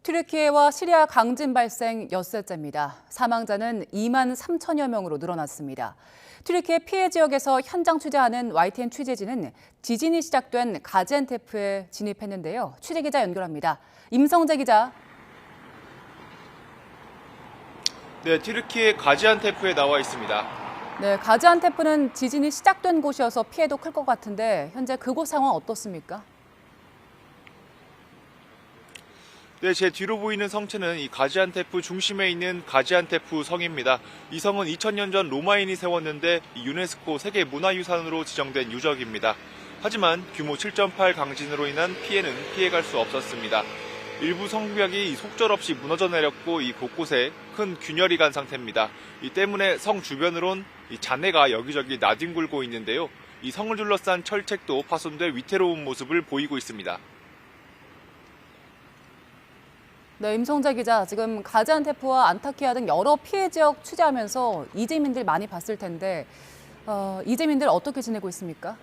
튀르키예와 시리아 강진 발생 엿새째입니다. 사망자는 2만 3천여 명으로 늘어났습니다. 튀르키예 피해 지역에서 현장 취재하는 YTN 취재진은 지진이 시작된 가지안테프에 진입했는데요. 취재기자 연결합니다. 임성재 기자. 네, 튀르키예 가지안테프에 나와 있습니다. 네, 가지안테프는 지진이 시작된 곳이어서 피해도 클 것 같은데 현재 그곳 상황 어떻습니까? 네, 제 뒤로 보이는 성체는 이 가지안테프 중심에 있는 가지안테프 성입니다. 이 성은 2000년 전 로마인이 세웠는데 유네스코 세계 문화유산으로 지정된 유적입니다. 하지만 규모 7.8 강진으로 인한 피해는 피해갈 수 없었습니다. 일부 성벽이 속절없이 무너져 내렸고 이 곳곳에 큰 균열이 간 상태입니다. 이 때문에 성 주변으론 이 잔해가 여기저기 나뒹굴고 있는데요. 이 성을 둘러싼 철책도 파손돼 위태로운 모습을 보이고 있습니다. 네, 임성재 기자, 지금 가지안테프와 안타키아 등 여러 피해 지역 취재하면서 이재민들 많이 봤을 텐데 이재민들 어떻게 지내고 있습니까?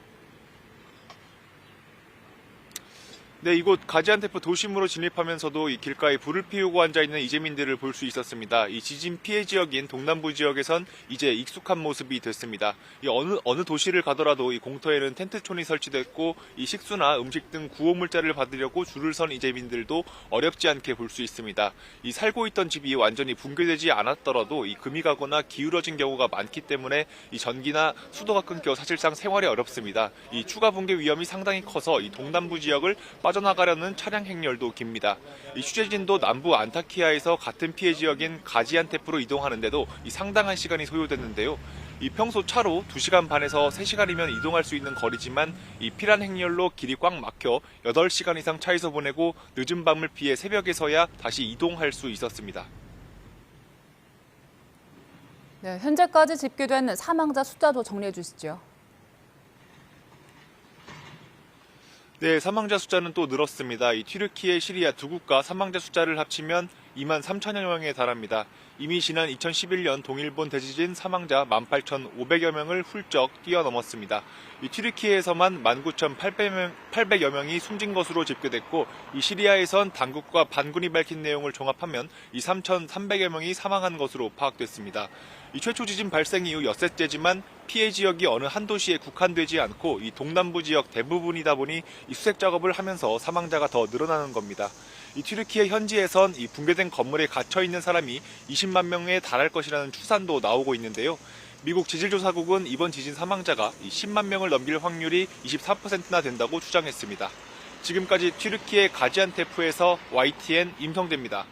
네, 이곳 가지안테프 도심으로 진입하면서도 이 길가에 불을 피우고 앉아있는 이재민들을 볼 수 있었습니다. 이 지진 피해 지역인 동남부 지역에선 이제 익숙한 모습이 됐습니다. 이 어느 도시를 가더라도 이 공터에는 텐트촌이 설치됐고 이 식수나 음식 등 구호물자를 받으려고 줄을 선 이재민들도 어렵지 않게 볼 수 있습니다. 이 살고 있던 집이 완전히 붕괴되지 않았더라도 이 금이 가거나 기울어진 경우가 많기 때문에 이 전기나 수도가 끊겨 사실상 생활이 어렵습니다. 이 추가 붕괴 위험이 상당히 커서 이 동남부 지역을 빠져나가려는 차량 행렬도 깁니다. 이 취재진도 남부 안타키아에서 같은 피해 지역인 가지안테프로 이동하는데도 이 상당한 시간이 소요됐는데요. 이 평소 차로 2시간 반에서 3시간이면 이동할 수 있는 거리지만 이 피란 행렬로 길이 꽉 막혀 8시간 이상 차에서 보내고 늦은 밤을 피해 새벽에서야 다시 이동할 수 있었습니다. 네, 현재까지 집계된 사망자 숫자도 정리해 주시죠. 네, 사망자 숫자는 또 늘었습니다. 이 튀르키예, 시리아 두 국가 사망자 숫자를 합치면 2만 3천여 명에 달합니다. 이미 지난 2011년 동일본 대지진 사망자 18,500여 명을 훌쩍 뛰어넘었습니다. 이 튀르키예에서만 19,800여 명이 숨진 것으로 집계됐고, 이 시리아에선 당국과 반군이 밝힌 내용을 종합하면 이 3,300여 명이 사망한 것으로 파악됐습니다. 이 최초 지진 발생 이후 엿새째지만 피해 지역이 어느 한 도시에 국한되지 않고 이 동남부 지역 대부분이다 보니 이 수색 작업을 하면서 사망자가 더 늘어나는 겁니다. 이 튀르키예 현지에선 이 붕괴된 건물에 갇혀 있는 사람이 20만 명에 달할 것이라는 추산도 나오고 있는데요. 미국 지질조사국은 이번 지진 사망자가 10만 명을 넘길 확률이 24%나 된다고 추정했습니다. 지금까지 튀르키예 가지안테프에서 YTN 임성재입니다.